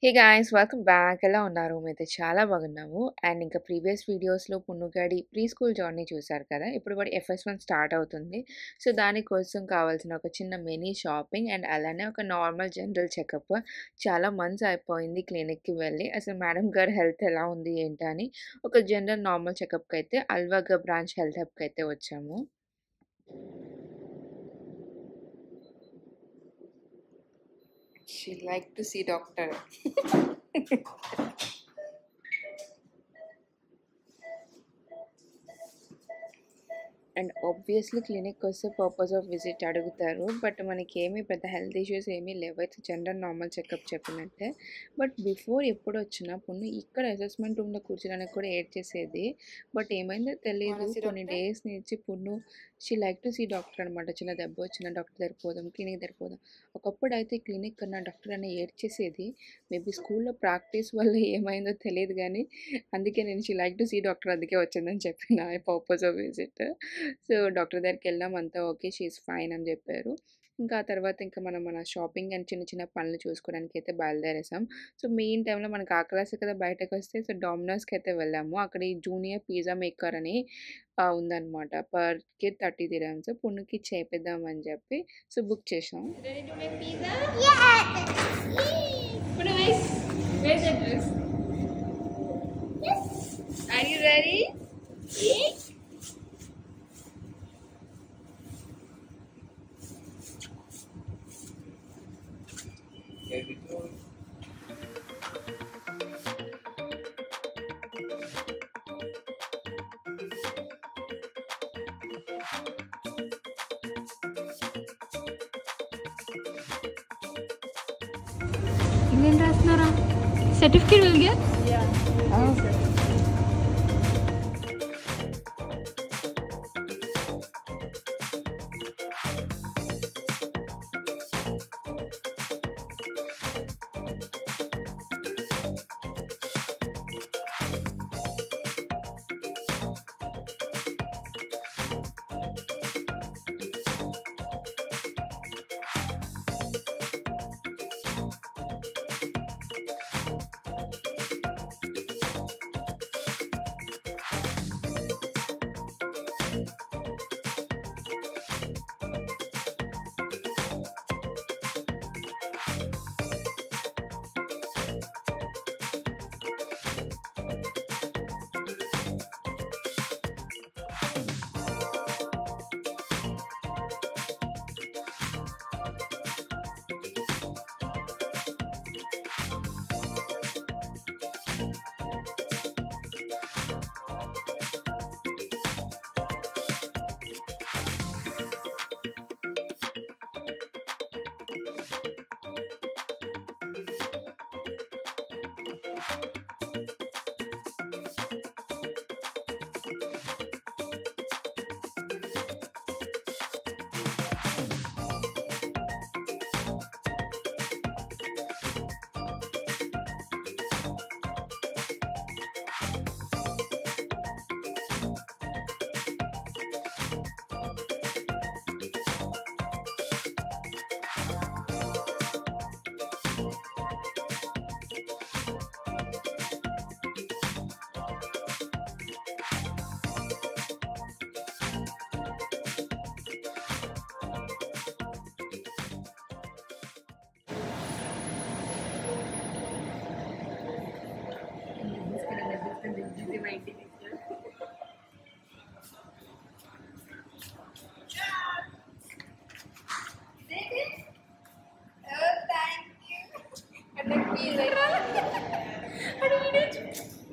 Hey guys! Welcome back. ఎలా ఉన్నారు? మేమైతే చాలా బాగున్నాము. అండ్ ఇంకా ప్రీవియస్ వీడియోస్‌లో పున్నుగాడి ప్రీ స్కూల్ జర్నీ చూసారు కదా! ఇప్పుడు వాడి FS1 స్టార్ట్ అవుతుంది. సో, దానికోసం కావాల్సిన ఒక చిన్న మినీ షాపింగ్ అండ్ అలానే ఒక నార్మల్ జనరల్ చెకప్. చాలా మంత్స్ అయిపోయింది క్లినిక్‌కి వెళ్ళి. అసలు మేడం గారి హెల్త్ ఎలా ఉంది ఏంటి అని ఒక జనరల్ నార్మల్ చెకప్‌కైతే అల్వాగా బ్రాంచ్ హెల్త్ హబ్‌కైతే వచ్చాము. She like to see doctor. And ఆబ్వియస్‌లీ క్లినిక్‌కొస్తే పర్పస్ ఆఫ్ విజిట్ అడుగుతారు. బట్ మనకేమి పెద్ద హెల్త్ ఇష్యూస్ ఏమీ లేవు. అయితే జనరల్ నార్మల్ చెకప్ చెప్పినట్టే. బట్ బిఫోర్ ఎప్పుడొచ్చినా పున్ను ఇక్కడ అసెస్మెంట్ రూమ్‌లో కూర్చోడానికి కూడా ఏడ్చేసేది. బట్ ఏమైందో తెలీదు. కొన్ని డేస్ నుంచి Punnu she like to see doctor అనమాట. చిన్న దెబ్బొచ్చినా డాక్టర్ దగ్గరికి పోదాం, క్లినిక్ దగ్గరికి పోదాం. ఒకప్పుడైతే క్లినిక్ కన్నా డాక్టర్ అనే ఏడ్చేసేది. మేబీ స్కూల్‌లో ప్రాక్టీస్ వల్ల ఏమైందో తెలీదు గానీ, అందుకే నేను she like to see doctor అందుకే వచ్చిందని చెప్పిన purpose of visit. So, doctor దగ్గరికెళ్ళాం. అంతా ఓకే. షీ ఈస్ ఫైన్ అని జెప్పారు. ఇంకా ఆ తర్వాత ఇంకా మనం మన షాపింగ్ అండ్ చిన్న చిన్న పనులు చూసుకోవడానికైతే బయలుదేరేసాం. సో, మెయిన్ టైమ్‌లో మనకు ఆకలేస్తే కదా బయటకొస్తే సో, డామినోస్‌కైతే వెళ్ళాము. అక్కడ ఈ జూనియర్ పిజ్జా మేకర్ అని ఉందనమాట. పర్ కి 30 దిర్హమ్స్. పున్నుకి చేపిద్దామని చెప్పి సో, బుక్ చేసాం. Ready to make pizza? Yes! Put a nice. Where's the dress? Yes. Are you ready? Yes. ఇంకేం రాస్తున్నారా? సర్టిఫికేట్ వెలిగా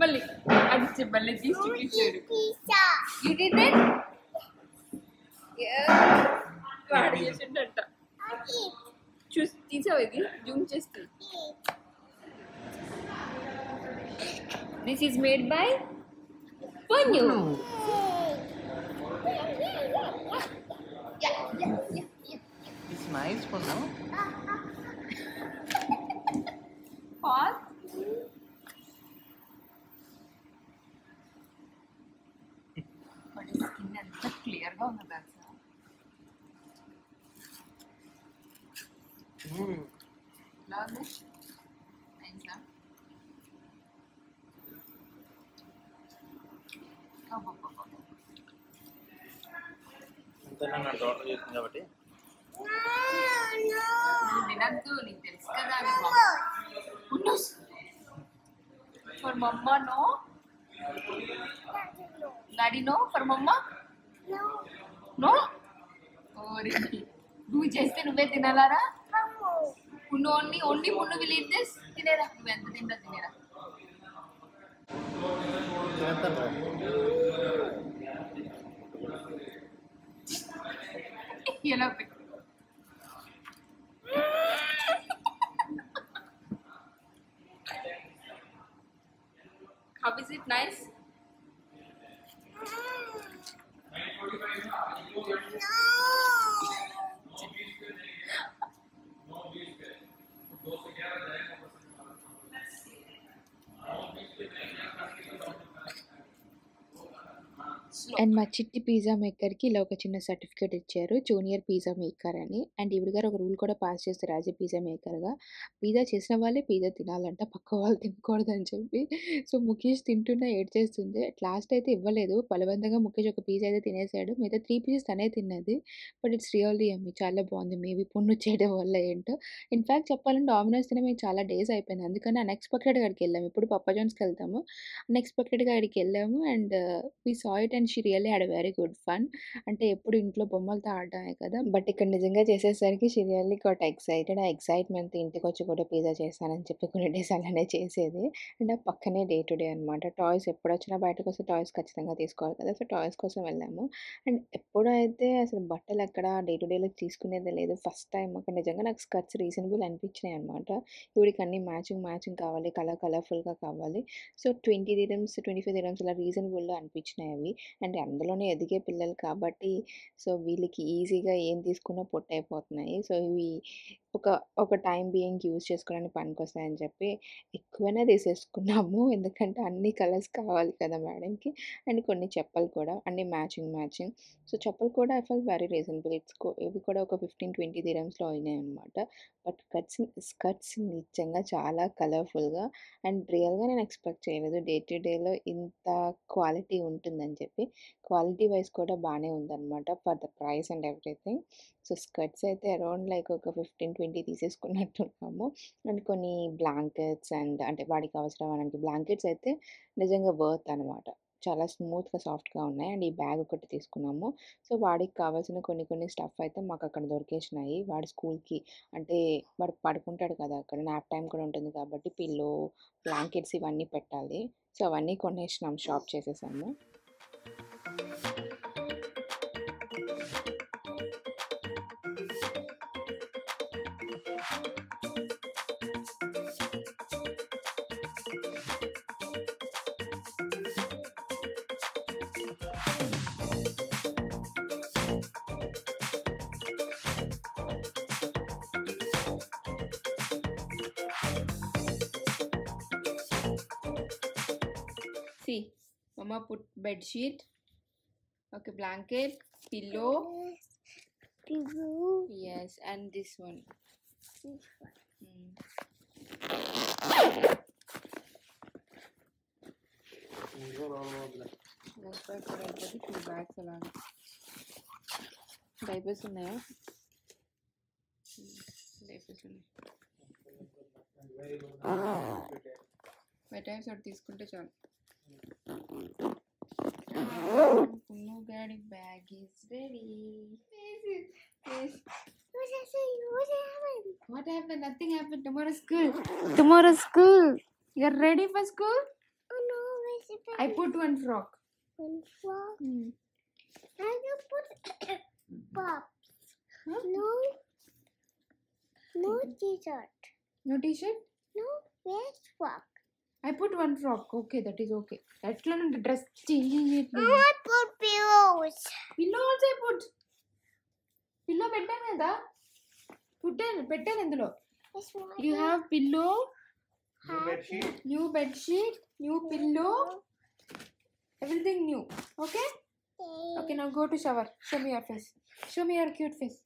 మళ్ళీ అది మళ్ళీ తీసి చూపించాడు. You did it? Yeah. వాడు చేసిండట. చూసి తీసావు ఇది జూమ్ చేస్తే. This is made by Ponu. Yeah. It's nice for now. Pause. వాడి స్కిన్ ఎంత క్లియర్గా ఉంది తెలుసా? ఎలా ఉంది? నైస్గా అంతేనా నా టోటల్ చేసింది కాబట్టి తినద్దు, నీకు తెలుసు కదా. For mamma no, daddy no, for mamma no. ఓరి నువ్వు చేస్తే నువ్వే తినాలారా? Punnu only Punnu will eat this. తినేరా, నువ్వు ఎంత తింటా తినేరా. ఎలా పెట్టు. How is it nice? And మా చిట్టి పిజ్జా మేకర్‌కి ఇలా ఒక చిన్న సర్టిఫికేట్ ఇచ్చారు. జూనియర్ పిజ్జా మేకర్ అని. అండ్ ఈవిడ గారు ఒక రూల్ కూడా పాస్ చేస్తారు యాస్ ఎ పిజ్జా మేకర్‌గా. పిజ్జా చేసిన వాళ్ళే పిజ్జా తినాలంట. పక్క వాళ్ళు తినకూడదని చెప్పి. సో, ముఖేష్ తింటున్నా ఏడ్చేస్తుంది. లాస్ట్ అయితే ఇవ్వలేదు. బలవంతంగా ముఖేష్ ఒక పిజ్జా అయితే తినేసాడు. మిగతా 3 పీసెస్ తనే తిన్నది. బట్ ఇట్స్ రియల్లీ యమ్మీ. చాలా బాగుంది. మేబీ పున్ను చేయడం వల్ల ఏంటో. ఇన్‌ఫాక్ట్ చెప్పాలంటే డామినోస్ తిని మేము చాలా డేస్ అయిపోయింది. అందుకని అన్‌ఎక్స్‌పెక్టెడ్‌గా అక్కడికెళ్ళాము. ఎప్పుడు పప్పా జాన్స్‌కి వెళ్తాము. అన్‌ఎక్స్‌పెక్టెడ్‌గా అక్కడికెళ్ళాము and we saw it and she really had a very good fun. అంటే ఎప్పుడు ఇంట్లో బొమ్మలతో ఆడడమే కదా! బట్ ఇక్కడ నిజంగా చేసేసరికి షీ రియల్లీ గాట్ ఎక్సైటెడ్. ఆ ఎక్సైట్‌మెంట్‌తో ఇంటికొచ్చి కూడా పిజ్జా చేస్తానని చెప్పి కొన్ని డేస్ అలానే చేసేది. అండ్ ఆ పక్కనే డే టు డే అనమాట. టాయ్స్ ఎప్పుడొచ్చినా బయటకొస్తే టాయ్స్ ఖచ్చితంగా తీసుకోవాలి కదా! సో, టాయ్స్ కోసం వెళ్ళాము. అండ్ ఎప్పుడైతే అసలు బట్టలెక్కడ డే టు డేలో తీసుకునేదే లేదు. ఫస్ట్ టైమ్ అక్కడ నిజంగా నాకు స్కర్ట్స్ రీజనబుల్ అనిపించినాయి అనమాట. ఈవిడకి అన్నీ మ్యాచింగ్ కావాలి. కలర్‌ఫుల్‌గా కావాలి. సో, 20 దిరమ్స్, 25 దిరమ్స్ ఇలా రీజనబుల్‌లో అనిపించినాయి అవి. అండ్ అందులోనే ఎదిగే పిల్లలు కాబట్టి సో, వీళ్ళకి ఈజీగా ఏం తీసుకున్నా పొట్టయిపోతున్నాయి. సో, ఇవి ఒక టైమ్ బీయింగ్‌కి యూజ్ చేసుకోవడానికి పనికొస్తాయని చెప్పి ఎక్కువనే తీసేసుకున్నాము. ఎందుకంటే అన్ని కలర్స్ కావాలి కదా మేడంకి. అండ్ కొన్ని చెప్పులు కూడా అన్నీ మ్యాచింగ్. సో, చెప్పులు కూడా ఐ ఫెల్ట్ వెరీ రీజనబుల్. ఇవి కూడా ఒక 15, 20 దిరమ్స్‌లో అయినాయన్నమాట. బట్ స్కర్ట్స్ నిజంగా చాలా కలర్‌ఫుల్‌గా అండ్ రియల్‌గా నేను ఎక్స్‌పెక్ట్ చేయలేదు. డే టు డేలో ఇంత క్వాలిటీ ఉంటుందని చెప్పి. క్వాలిటీ వైస్ కూడా బానే ఉందన్నమాట. For the price and everything. So, skirts అయితే అరౌండ్ లైక్ ఒక 15, 20 తీసేసుకున్నట్టున్నాము. అండ్ కొన్ని బ్లాంకెట్స్ అండ్ అంటే వాడికి అవసరమైనన్ని బ్లాంకెట్స్ అయితే నిజంగా వర్త్ అనమాట. చాలా స్మూత్‌గా, సాఫ్ట్‌గా ఉన్నాయి. అండ్ ఈ బ్యాగ్ ఒకటి తీసుకున్నాము. సో, వాడికి కావాల్సిన కొన్ని స్టఫ్ అయితే మాకక్కడ దొరికేసినాయి. వాడి స్కూల్‌కి అంటే వాడు పడుకుంటాడు కదా! అక్కడ న్యాప్ టైమ్ కూడా ఉంటుంది కాబట్టి పిల్లో, బ్లాంకెట్స్ ఇవన్నీ పెట్టాలి. సో, అవన్నీ కొనేసినాం. షాప్ చేసేసాము. See, Mama put bed sheet, okay, blanket, pillow. Yes, and this one. Two bags అలాగా. డైపర్స్ ఉన్నాయా? డైపర్స్ ఉన్నాయి. వెటైర్స్ ఒకటి తీసుకుంటే చాలు. Punnu daddy bag is ready. What happened? Nothing happened. Tomorrow school. You're ready for school? Oh no, where's the bag? I put one frock. One frock. I will put pops. Huh? No t-shirt. No t-shirt? No, where's frock? I put one frock. Okay, that is okay. That's not the dress change. I put pillows. Pillow also I put. Pillow పెట్టాను కదా. పెట్టాను అందులో. This one. You have pillow, bedsheet. new bed sheet, new pillow, everything new. Okay? Okay, now go to shower. Show me your face. Show me your cute face.